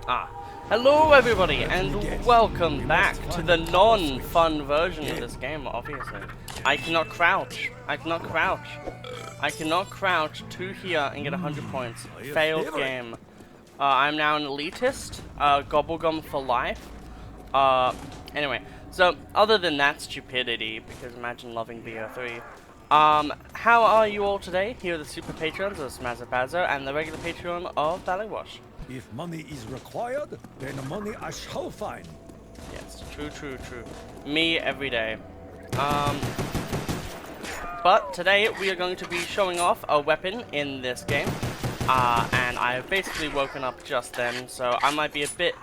Ah, hello everybody, and welcome back to the non-fun version of this game, obviously. I cannot crouch. I cannot crouch. I cannot crouch to here and get 100 points. Failed game. I'm now an elitist. Gobblegum for life. Anyway, so other than that stupidity, because imagine loving BO3. How are you all today? Here are the super patrons of Smazzabazo and the regular patron of Ballywash. If money is required, then money I shall find. Yes, true, true, true. Me every day. But today we are going to be showing off a weapon in this game. And I have basically woken up just then, so I might be a bit,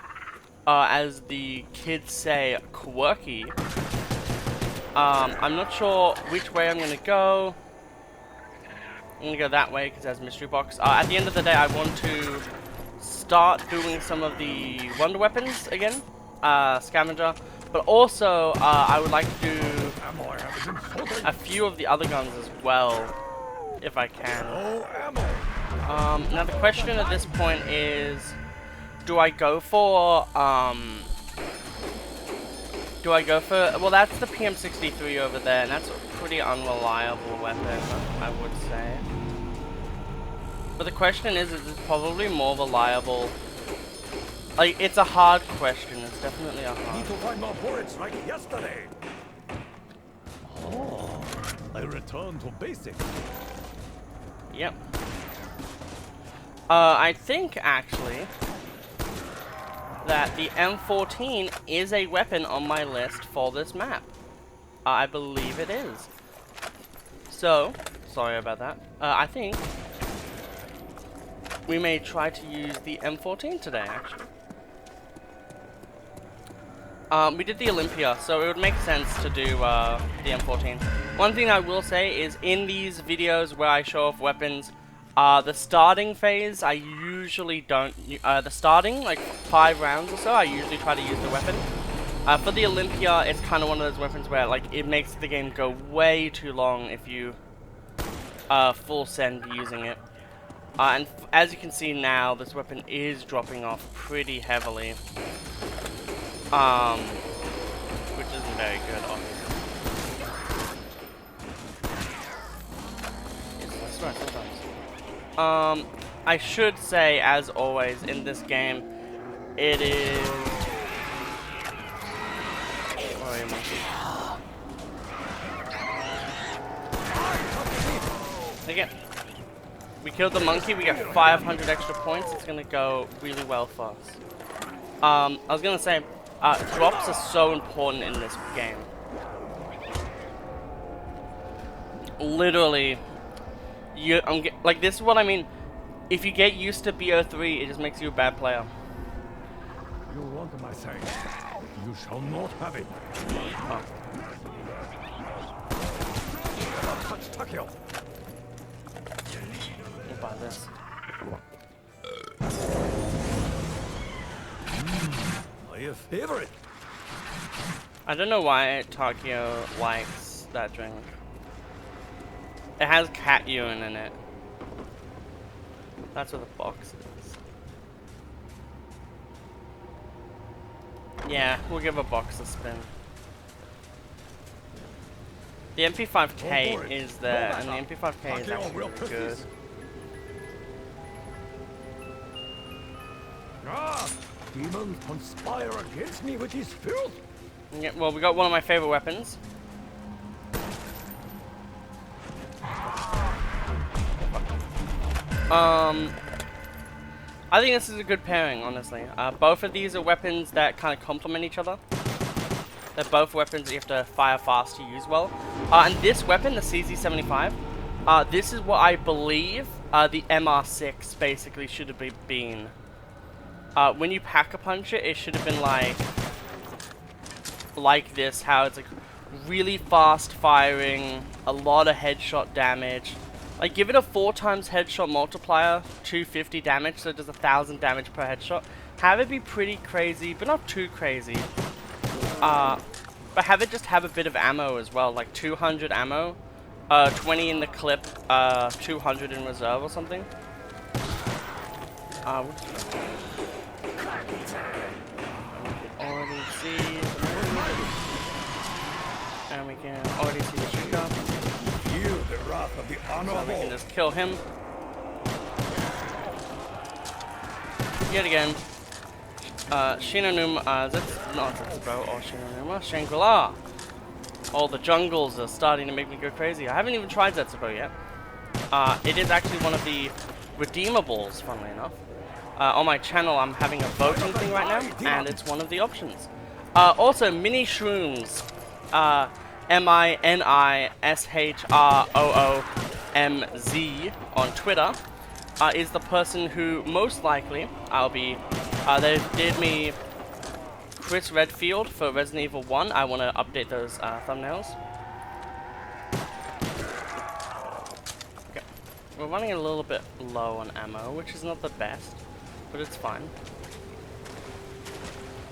as the kids say, quirky. I'm not sure which way I'm going to go. I'm going to go that way because it has mystery box. At the end of the day, I want to start doing some of the wonder weapons again, scavenger, but also I would like to do a few of the other guns as well, if I can. Now the question at this point is, do I go for, well, that's the PM63 over there, and that's a pretty unreliable weapon, I would say. But the question is it probably more reliable? Like, it's a hard question. It's definitely a hard. Need to find more bullets like yesterday. Oh, I return to basics. Yep. I think actually that the M14 is a weapon on my list for this map. I believe it is. So, sorry about that. I think we may try to use the M14 today, actually. We did the Olympia, so it would make sense to do the M14. One thing I will say is, in these videos where I show off weapons, the starting phase, I usually don't... the starting, like 5 rounds or so, I usually try to use the weapon. For the Olympia, it's kind of one of those weapons where, like, it makes the game go way too long if you full send using it. And as you can see now, this weapon is dropping off pretty heavily. Which isn't very good, obviously. Yes, that's right, sometimes. I should say, as always, in this game, it is... Where am I? Again. We killed the monkey, we get 500 extra points, it's gonna go really well for us. I was gonna say, drops are so important in this game. Literally, like, this is what I mean. If you get used to BO3, it just makes you a bad player. You want my thing? You shall not have it. Oh. Touch Takio. We'll buy this. My favorite. I don't know why Takio likes that drink. It has cat urine in it. That's what the box is. Yeah, we'll give a box a spin. The MP5K is there, and the MP5K is actually really good. Ah, demons conspire against me with his filth. Yeah, well, we got one of my favorite weapons. I think this is a good pairing, honestly. Both of these are weapons that kind of complement each other. They're both weapons that you have to fire fast to use well. And this weapon, the CZ75, this is what I believe the MR6 basically should have been. When you pack-a-punch it, it should have been like this, how it's like really fast firing, a lot of headshot damage. Like, give it a 4 times headshot multiplier, 250 damage, so it does 1,000 damage per headshot. Have it be pretty crazy, but not too crazy. But have it just have a bit of ammo as well, like 200 ammo, 20 in the clip, 200 in reserve or something. Already see, and we can already see the shooter. Feel the wrath of the So we honorable. can just kill him. Yet again. Shinonuma, that's not Zetsubo or Shinonuma, Shangri-la. All the jungles are starting to make me go crazy. I haven't even tried Zetsubo yet. It is actually one of the redeemables, funnily enough. On my channel, I'm having a voting thing right now, and it's one of the options. Also, Mini Shrooms, MINISHROOMZ on Twitter, is the person who most likely I'll be. They did me Chris Redfield for Resident Evil 1. I want to update those thumbnails. Okay. We're running a little bit low on ammo, which is not the best, but it's fine.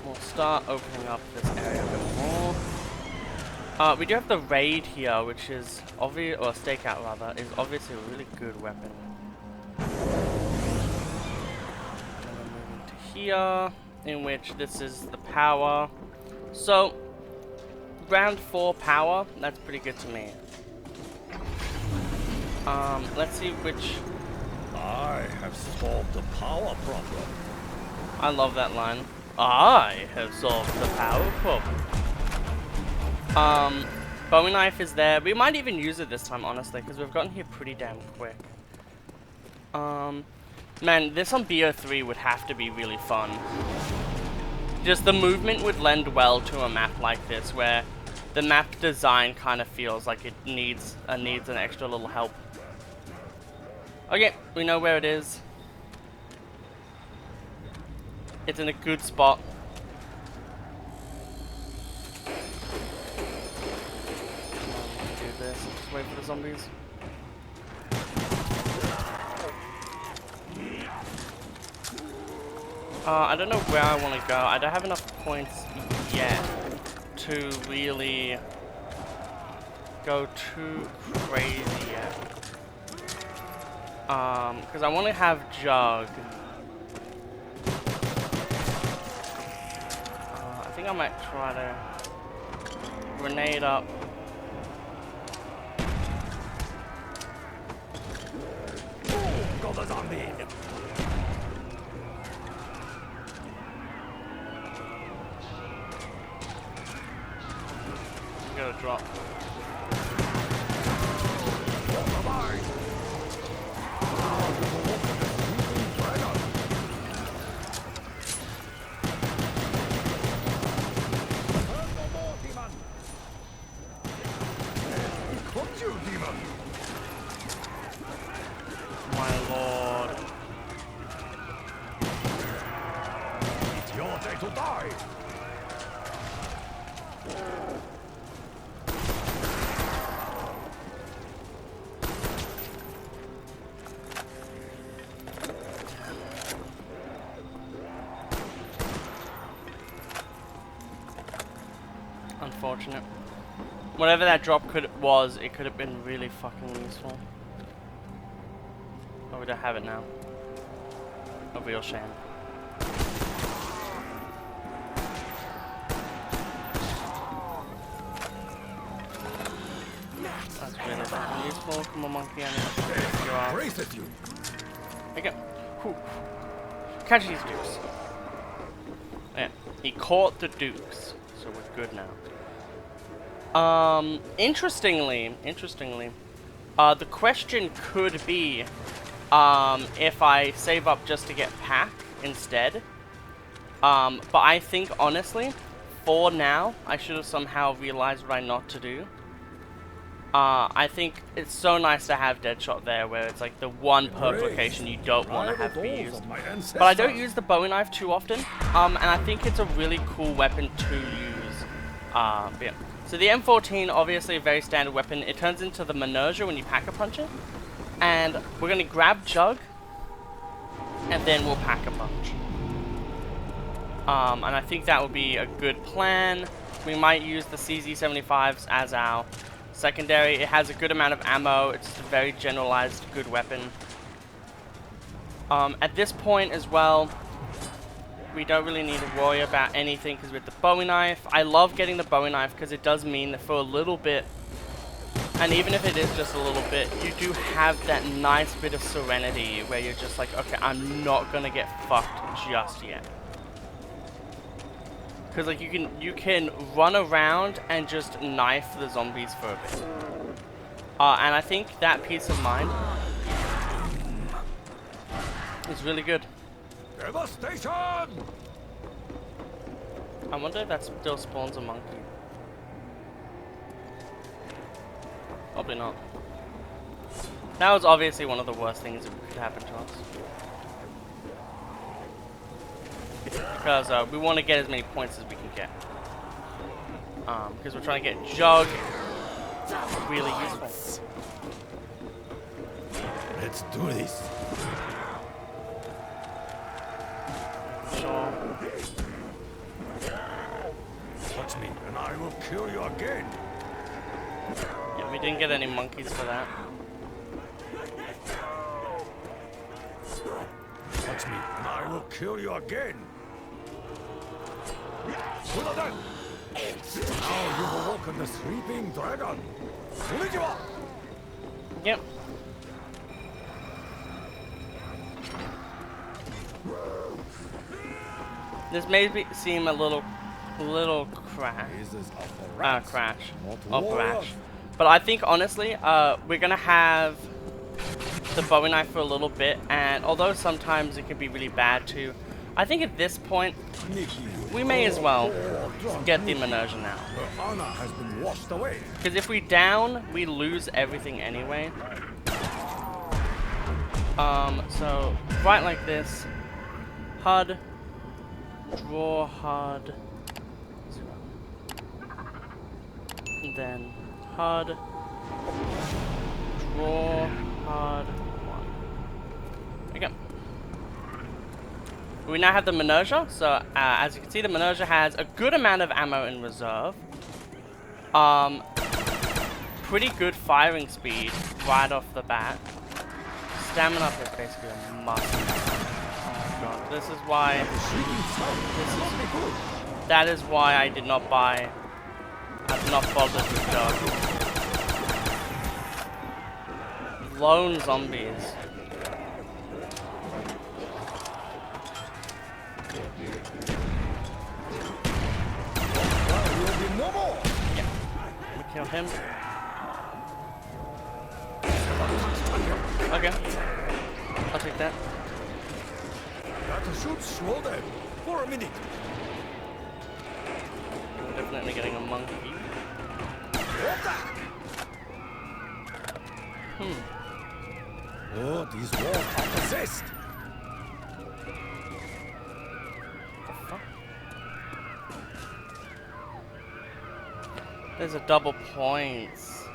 We'll start opening up this area a bit more. We do have the raid here, which is obvious, or stakeout rather, is obviously a really good weapon. Here, in which this is the power. So, round 4 power, that's pretty good to me. Let's see which... I have solved the power problem. I love that line. I have solved the power problem. Bowie knife is there. We might even use it this time, honestly, because we've gotten here pretty damn quick. Man, this on BO3 would have to be really fun. Just the movement would lend well to a map like this, where the map design kind of feels like it needs an extra little help. Okay, we know where it is. It's in a good spot. Do this. Just wait for the zombies. I don't know where I want to go. I don't have enough points yet to really go too crazy yet. Because I want to have Jug. I think I might try to grenade up. Got the zombie. Gotta drop. My lord. It's your day to die. Unfortunate. Whatever that drop was, it could have been really fucking useful. Oh, we don't have it now. A real shame. That's really fucking useful. Come on, monkey, I need to figure you out. Brace at you. Okay. Whew. Catch these dukes. Yeah, he caught the dukes, so we're good now. Interestingly, the question could be, if I save up just to get Pack instead. But I think, honestly, for now, I should have somehow realized what I not to do. I think it's so nice to have Deadshot there, where it's like the one perk location you don't want to have be used. But I don't use the Bowie knife too often, and I think it's a really cool weapon to use. But yeah. So the M14, obviously a very standard weapon. It turns into the Mnesia when you Pack-a-Punch it. And we're going to grab Jug, and then we'll Pack-a-Punch. And I think that would be a good plan. We might use the CZ75s as our secondary. It has a good amount of ammo. It's just a very generalized good weapon. At this point as well, we don't really need to worry about anything because with the Bowie knife, I love getting the Bowie knife because it does mean that for a little bit, and even if it is just a little bit, you do have that nice bit of serenity where you're just like, okay, I'm not gonna get fucked just yet. Because like you can run around and just knife the zombies for a bit. And I think that peace of mind is really good. Devastation! I wonder if that still spawns a monkey. Probably not. That was obviously one of the worst things that could happen to us. Because we want to get as many points as we can get. Because we're trying to get Jug. Really useful. Let's do this. Sure. Touch me, and I will kill you again. Yeah, we didn't get any monkeys for that. Touch me, and I will kill you again. Now you will walk on the sleeping dragon. Yep. This may seem a little crash or brash, but I think honestly, we're gonna have the Bowie knife for a little bit, and although sometimes it can be really bad too, I think at this point we may as well get the Mnesia now. Her honor has been washed away. Because if we down, we lose everything anyway. So right like this, HUD, draw HUD, and then HUD, draw HUD 1. There we go. We now have the Mnesia, so as you can see, the Mnesia has a good amount of ammo in reserve. Pretty good firing speed right off the bat. Stamina up is basically a must. Oh god, this is why. That is why I did not buy. I've not bothered with Jug. Lone zombies. Yeah. We kill him. Okay. I'll take that. That should slow them for a minute. We're definitely getting a monkey. Oh, these walls are possessed. The fuck? There's a double points.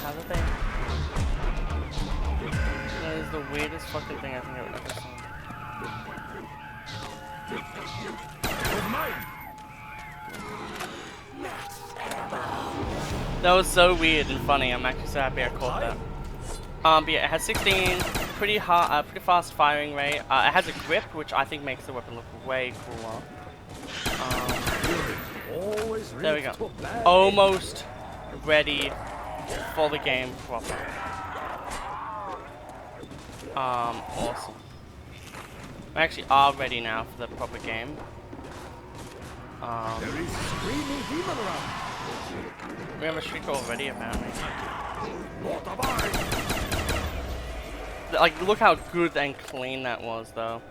How did they? That is the weirdest fucking thing I think I've ever seen. With mine. That was so weird and funny. I'm actually so happy I caught that. But yeah, it has 16, pretty fast firing rate. It has a grip, which I think makes the weapon look way cooler. There we go. Almost ready for the game proper. Awesome. We actually are ready now for the proper game. There is screaming demon around. We have a streak already, apparently. What am I? Like, look how good and clean that was, though.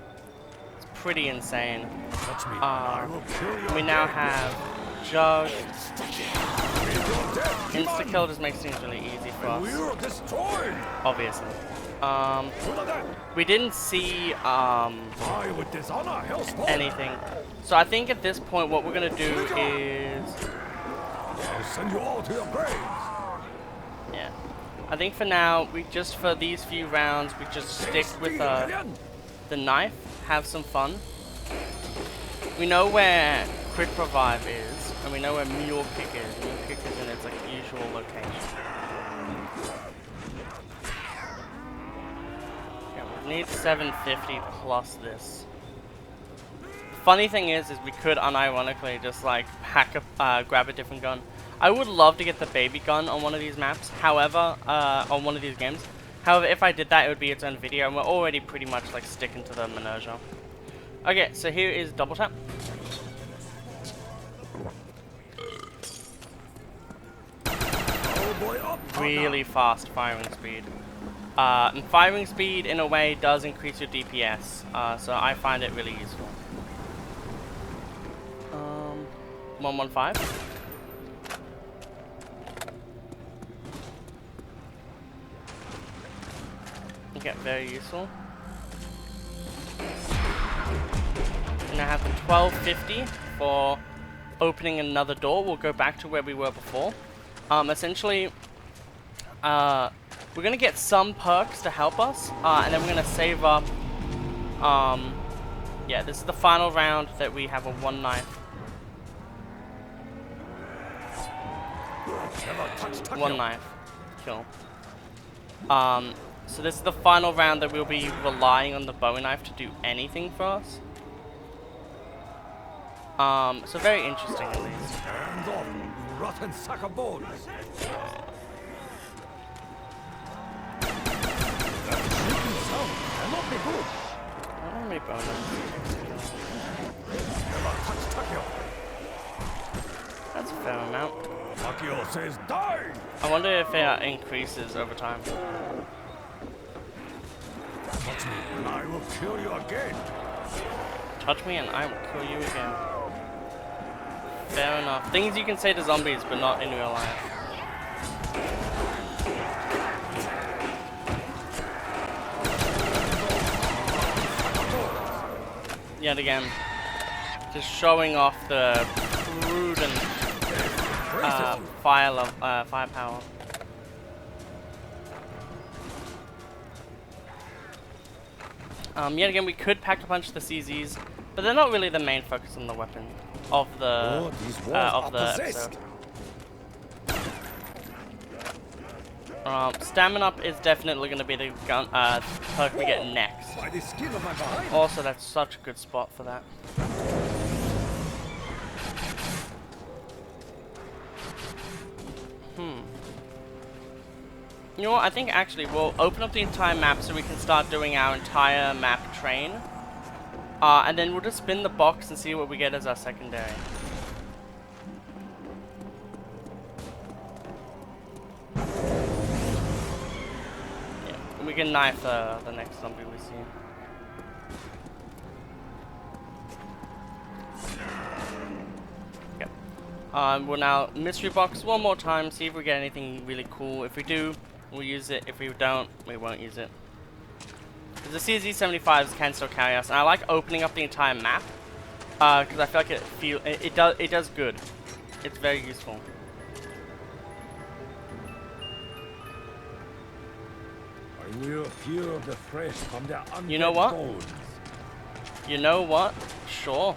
It's pretty insane. Touch me, I will kill you. We now have Jug. Insta-kill just makes things really easy for us. We're destroyed. Obviously. We didn't see I would dishonor Hellspawn. anything. So I think at this point what we're gonna do is I'll send you all to your graves. yeah. I think for now we just for these few rounds we just stick with the knife, have some fun. We know where Crit Revive is, and we know where Mule Kick is. Mule Kick is in its like usual location. Need 750 plus this. Funny thing is we could unironically just like grab a different gun. I would love to get the baby gun on one of these maps. However, on one of these games. However, if I did that, it would be its own video, and we're already pretty much like sticking to the Mnesia. Okay, so here is double tap. Really fast firing speed. And firing speed, in a way, does increase your DPS, so I find it really useful. 115. Okay, very useful. And I have the 1250 for opening another door. We'll go back to where we were before. Essentially, we're gonna get some perks to help us, and then we're gonna save up. Yeah, this is the final round that we have a one knife. One knife kill. So this is the final round that we'll be relying on the Bowie knife to do anything for us. So very interesting at least. Hands off, you rotten sack of bones! That shrieking sound cannot be good. I don't need Bowie knife. Never touch Takeo. That's a fair amount. Takeo says die! I wonder if it increases over time. Touch me and I will kill you again. Touch me and I will kill you again. Fair enough. Things you can say to zombies, but not in real life. Yet again, just showing off the prudent firepower. Yet again, we could pack a bunch of the CZs, but they're not really the main focus on the weapon of the episode. Stamina up is definitely going to be the gun perk we get next. By the skin of my behind. Also, that's such a good spot for that. You know what, I think actually we'll open up the entire map so we can start doing our entire map train. And then we'll just spin the box and see what we get as our secondary. Yeah, we can knife the next zombie we see. Okay. We'll now mystery box one more time, see if we get anything really cool. If we do, we'll use it. If we don't, we won't use it. The CZ75s can still carry us, and I like opening up the entire map because I feel like it does good. It's very useful. I will feel the fresh from the undead You know what? bones. You know what? Sure.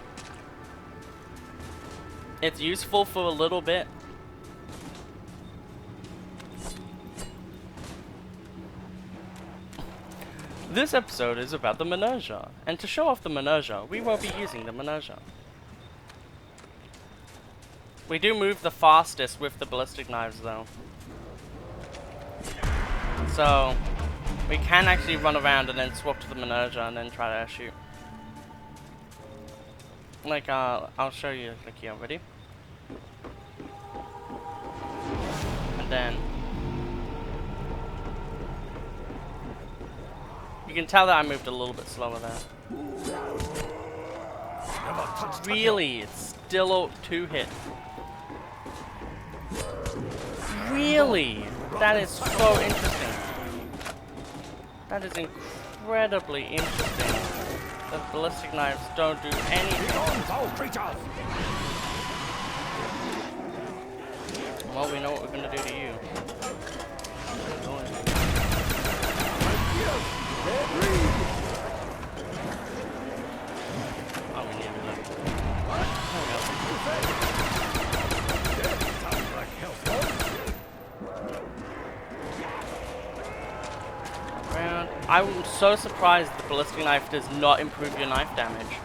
It's useful for a little bit. This episode is about the Mnesia, and to show off the Mnesia, we won't be using the Mnesia. We do move the fastest with the ballistic knives though. So, we can actually run around and then swap to the Mnesia and then try to shoot. Like, I'll show you, like, here, ready? And then you can tell that I moved a little bit slower there. Really? It's still 2-hit. Really? That is so interesting. That is incredibly interesting. The ballistic knives don't do anything. Well, we know what we're gonna do to you. Oh, we need to look. Around. I'm so surprised the ballistic knife does not improve your knife damage.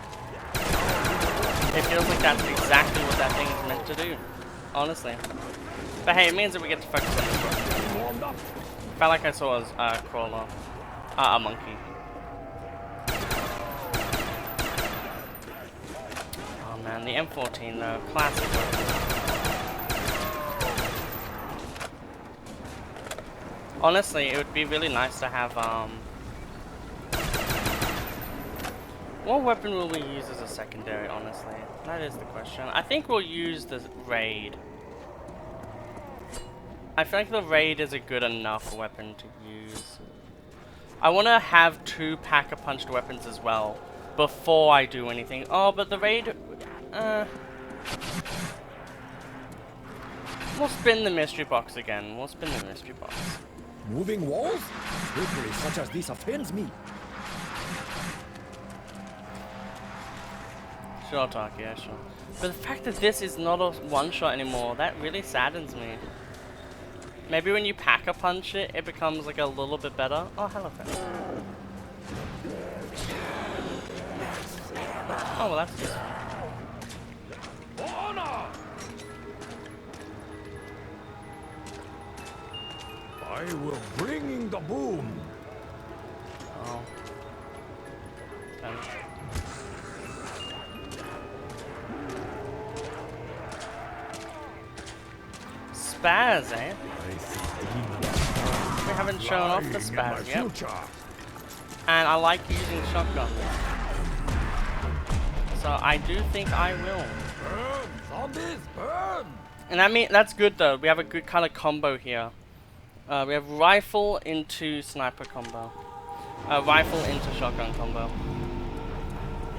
It feels like that's exactly what that thing is meant to do, honestly. But hey, it means that we get to focus on this one. Felt like I saw a crawler. A monkey. Oh man, the M14 though, classic weapon. Honestly, it would be really nice to have, what weapon will we use as a secondary, honestly? That is the question. I think we'll use the raid. I feel like the raid is a good enough weapon to use. I want to have 2 pack-a-punched weapons as well before I do anything. Oh, but the raid... We'll spin the mystery box again. We'll spin the mystery box. Moving walls? Trickery such as this offends me. Sure, Talk, yeah, sure. But the fact that this is not a one-shot anymore, that really saddens me. Maybe when you pack-a-punch it, it becomes like a little bit better. Oh, hello, friend. Oh, well, that's useful. I will bring the boom. Oh. Spaz, eh? We haven't shown off the spaz yet. And I like using shotgun. So I do think I will. Burn, zombies, burn! And that's good though. We have a good kind of combo here. We have rifle into sniper combo. Rifle into shotgun combo.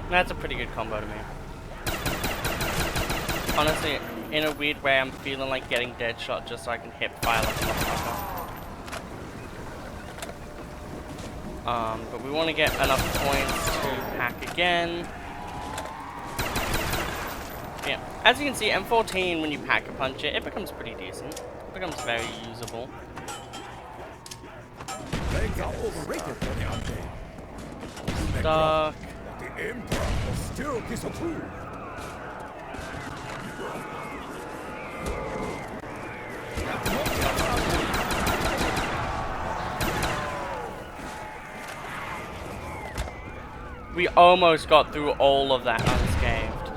That's a pretty good combo to me. Honestly, in a weird way, I'm feeling like getting dead shot just so I can hip fire like a motherfucker. But we want to get enough points to hack again. Yeah, as you can see, M14, when you pack-a-punch it, it becomes pretty decent. It becomes very usable. Legs are overrated for the undead. Stuck. The Emperor will still disapprove. We almost got through all of that unscathed.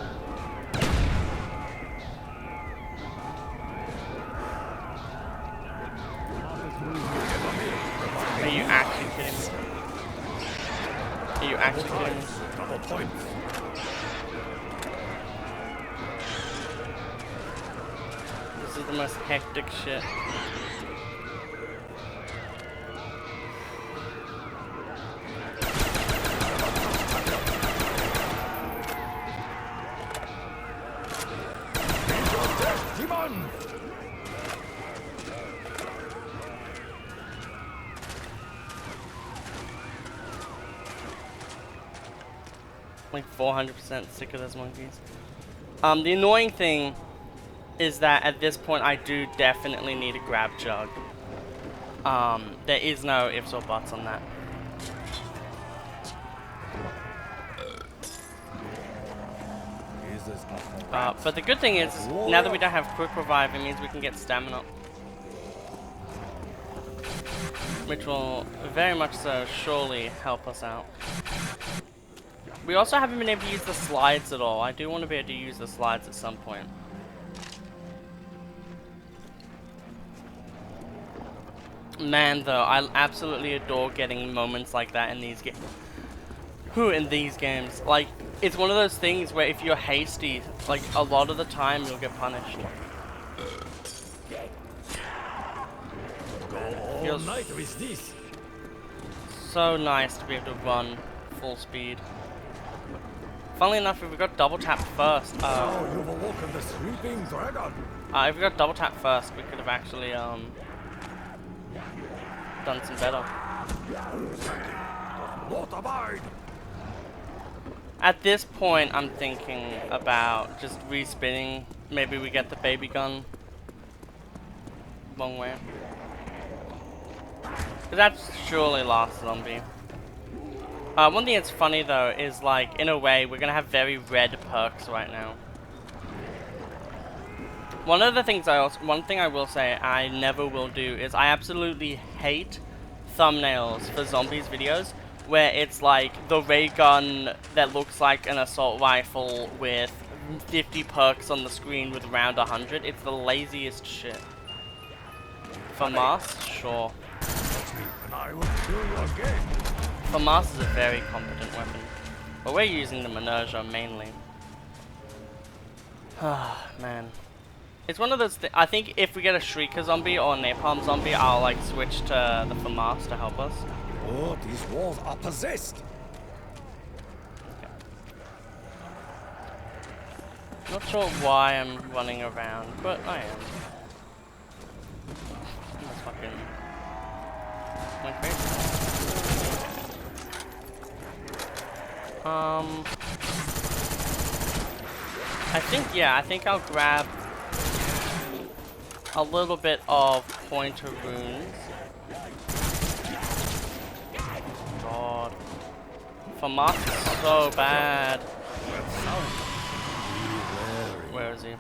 Are you actually kidding me? Are you actually kidding me? Double points. This is the most hectic shit. Demon! Like 400% sick of those monkeys. The annoying thing is that at this point I do definitely need a grab jug. There is no ifs or buts on that. But the good thing is, now that we don't have quick revive, it means we can get stamina. Which will very much so surely help us out. We also haven't been able to use the slides at all. I do want to be able to use the slides at some point. Man, though, I absolutely adore getting moments like that in these games. In these games, like, it's one of those things where if you're hasty, like, a lot of the time you'll get punished. All night with this. So nice to be able to run full speed. Funnily enough, if we got double tap first, Oh, you've awoken the sleeping dragon. if we got double tap first, we could have actually done some better. Not abide. At this point, I'm thinking about just respinning. Maybe we get the baby gun. Long way. Because that's surely last zombie. One thing that's funny though is like, in a way, we're gonna have very red perks right now. One thing I will say I never will do is I absolutely hate thumbnails for zombies videos where it's like the ray gun that looks like an assault rifle with 50 perks on the screen with round 100. It's the laziest shit. For Mars, sure. And I will kill you again. For Mars is a very competent weapon, but we're using the Mnesia mainly. Ah, man. It's one of those I think if we get a Shrieker zombie or a Napalm zombie, I'll like switch to the FAMAS to help us. Oh, these walls are possessed. Okay. Not sure why I'm running around, but I am. That's fucking... went crazy. I think I'll grab a little bit of pointer runes. God. FAMAS is so bad. Where is he?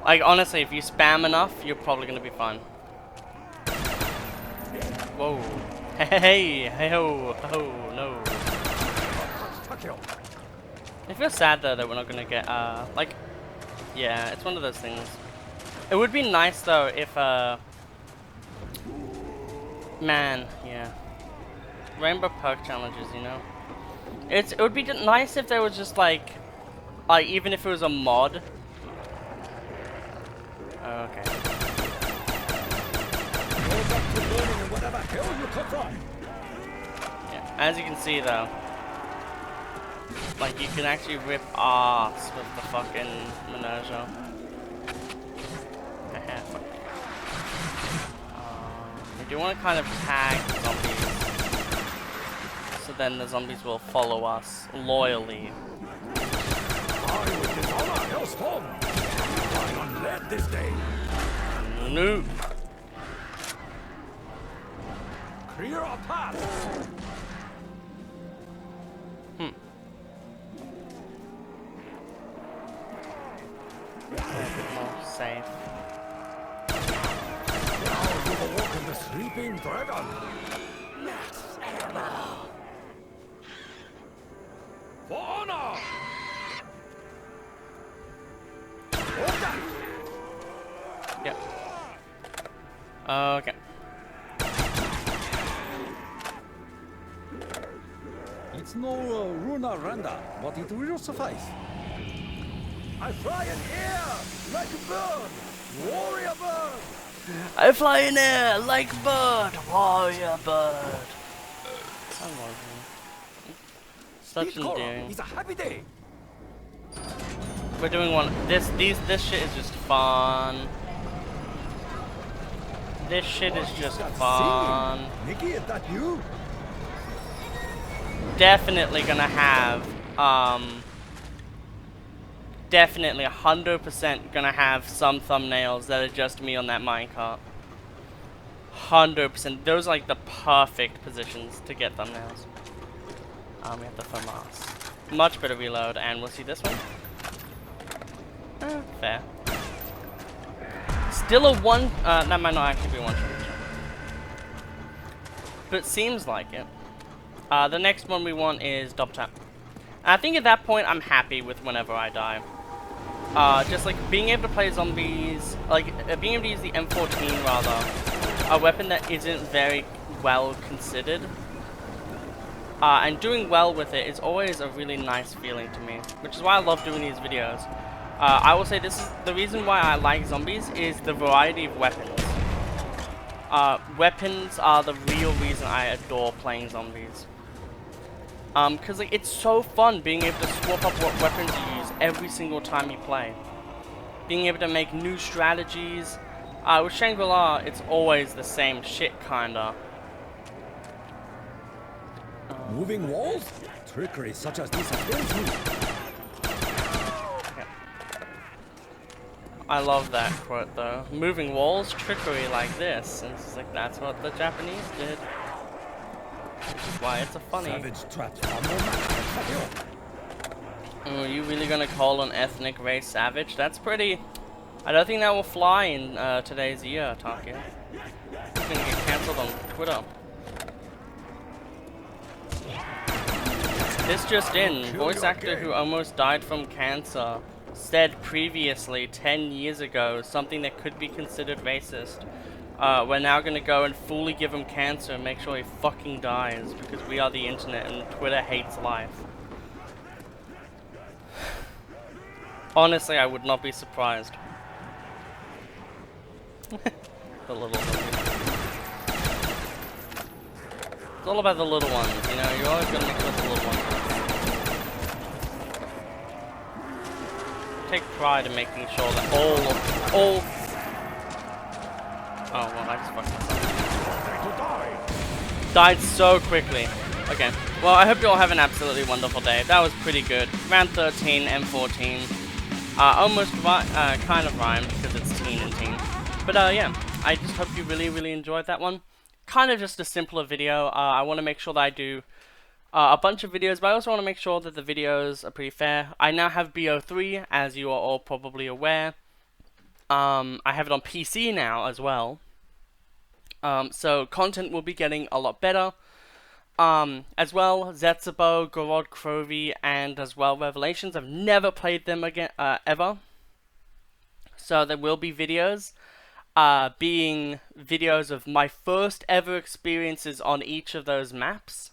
Like, honestly, if you spam enough, you're probably gonna be fine. Whoa. Hey, ho, no. I feel sad, though, that we're not gonna get, like... Yeah, it's one of those things. It would be nice, though, if, man, yeah. Rainbow perk challenges, you know? It would be nice if there was just, like, even if it was a mod. Okay. Yeah, as you can see though, like you can actually rip ass with the fucking Mnesia. We do want to kind of tag zombies, so then the zombies will follow us loyally. This day. No. Clear a path. A bit more safe. Now you will walk in the sleeping dragon. For honor. Yep. Okay. It's no Runa Randa, but it will suffice. I fly in air like a bird, warrior bird. I fly in air like a bird, warrior bird. Such endearing. It's a happy day. We're doing one. This shit is just fun. This shit is just fun. Nikki, is that you? Definitely gonna have, definitely 100% gonna have some thumbnails that are just me on that minecart. 100%. Those are like the perfect positions to get thumbnails. We have the FAMAS. Much better reload, and we'll see this one. Fair. Still a one, that might not actually be one shot. But seems like it. The next one we want is double tap. And I think at that point I'm happy with whenever I die. Just like being able to play zombies, like being able to use the M14 rather, a weapon that isn't very well considered. And doing well with it is always a really nice feeling to me, which is why I love doing these videos. I will say this is the reason why I like zombies is the variety of weapons. Weapons are the real reason I adore playing zombies. Cause like it's so fun being able to swap up what weapons you use every single time you play. Being able to make new strategies. With Shangri-la, it's always the same shit kinda. Moving walls? Trickery such as this has been through. I love that quote though. Moving walls, trickery like this. And it's like, that's what the Japanese did. Which is why it's a funny. Savage traps are more magical. Are you really gonna call an ethnic race savage? That's pretty... I don't think that will fly in today's year, Taki. It's gonna get cancelled on Twitter. This just in, voice actor who almost died from cancer said previously, 10 years ago, something that could be considered racist. We're now gonna go and fully give him cancer and make sure he fucking dies, because we are the internet and Twitter hates life. Honestly, I would not be surprised. The little movie. It's all about the little ones, you know, you're always gonna make sure the little ones. Take pride in making sure that all... Oh, well, I just fucked myself. Died so quickly. Okay, well, I hope you all have an absolutely wonderful day. That was pretty good. Round 13, M14. Almost kind of rhymed because it's teen and teen. But yeah, I just hope you really enjoyed that one. Kind of just a simpler video. I want to make sure that I do a bunch of videos, but I also want to make sure that the videos are pretty fair. I now have BO3, as you are all probably aware. I have it on PC now as well. So content will be getting a lot better. As well, Zetsubo, Gorod Krovi, and as well Revelations. I've never played them again, ever. So there will be videos, being videos of my first ever experiences on each of those maps.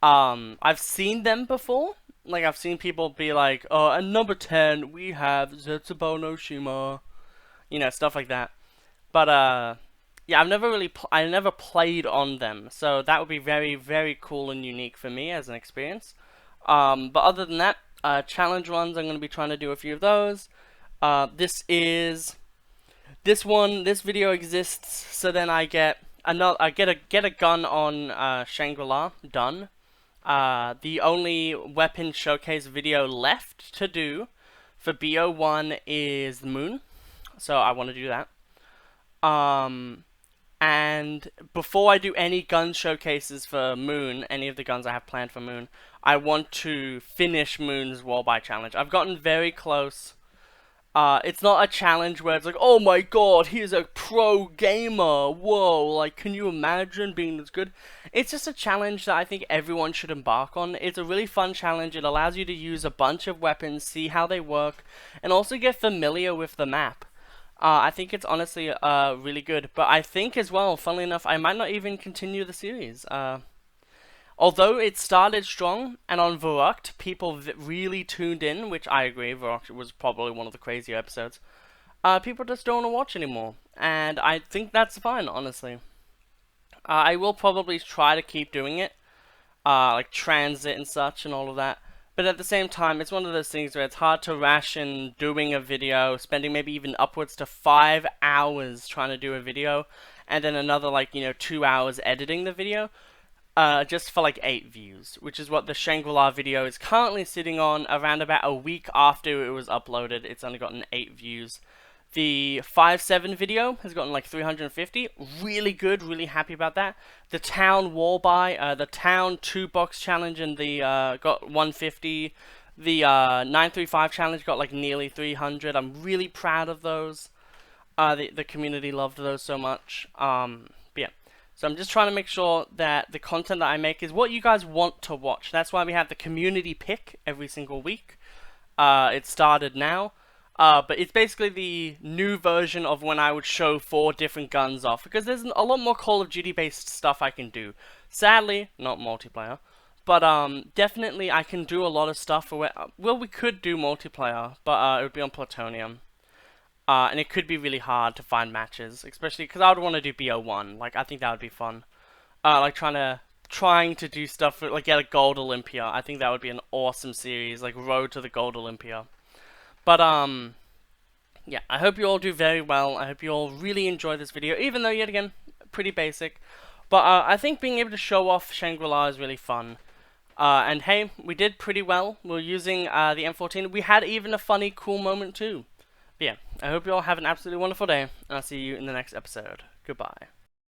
I've seen them before. Like, I've seen people be like, oh, at number 10, we have Zetsubo no Shima. You know, stuff like that. But, yeah, I've never really, I never played on them, so that would be very cool and unique for me as an experience. But other than that, challenge runs, I'm going to be trying to do a few of those. This video exists, so then I get a gun on Shangri-la done. The only weapon showcase video left to do for BO1 is the moon, so I want to do that. And before I do any gun showcases for Moon, any of the guns I have planned for Moon, I want to finish Moon's wall buy challenge. I've gotten very close. It's not a challenge where it's like, oh my god, he's a pro gamer, whoa, like, can you imagine being this good? It's just a challenge that I think everyone should embark on. It's a really fun challenge. It allows you to use a bunch of weapons, see how they work, and also get familiar with the map. I think it's honestly really good, but I think as well, funnily enough, I might not even continue the series. Although it started strong, and on Verrucht, people really tuned in, which I agree, Verrucht was probably one of the crazier episodes. People just don't want to watch anymore, and I think that's fine, honestly. I will probably try to keep doing it, like transit and such and all of that. But at the same time, it's one of those things where it's hard to ration doing a video, spending maybe even upwards to 5 hours trying to do a video, and then another, like, 2 hours editing the video, just for like 8 views, which is what the Shangri-la video is currently sitting on. Around about a week after it was uploaded, it's only gotten 8 views. The 5-7 video has gotten like 350. Really good, really happy about that. The town wall buy, the town 2-box challenge and the got 150. The 935 challenge got like nearly 300. I'm really proud of those. The community loved those so much. But yeah. So I'm just trying to make sure that the content that I make is what you guys want to watch. That's why we have the community pick every single week. It started now. But it's basically the new version of when I would show 4 different guns off, because there's a lot more Call of Duty based stuff I can do. Sadly, not multiplayer, but definitely I can do a lot of stuff for well, we could do multiplayer, but it would be on Plutonium. And it could be really hard to find matches, especially because I would want to do BO1. Like, I think that would be fun. Like trying to do stuff for, like, get a Gold Olympia. I think that would be an awesome series, like Road to the Gold Olympia. But, yeah, I hope you all do very well. I hope you all really enjoy this video, even though, yet again, pretty basic. But I think being able to show off Shangri-La is really fun. And hey, we did pretty well. We're using the M14. We had even a funny, cool moment too. But yeah, I hope you all have an absolutely wonderful day, and I'll see you in the next episode. Goodbye.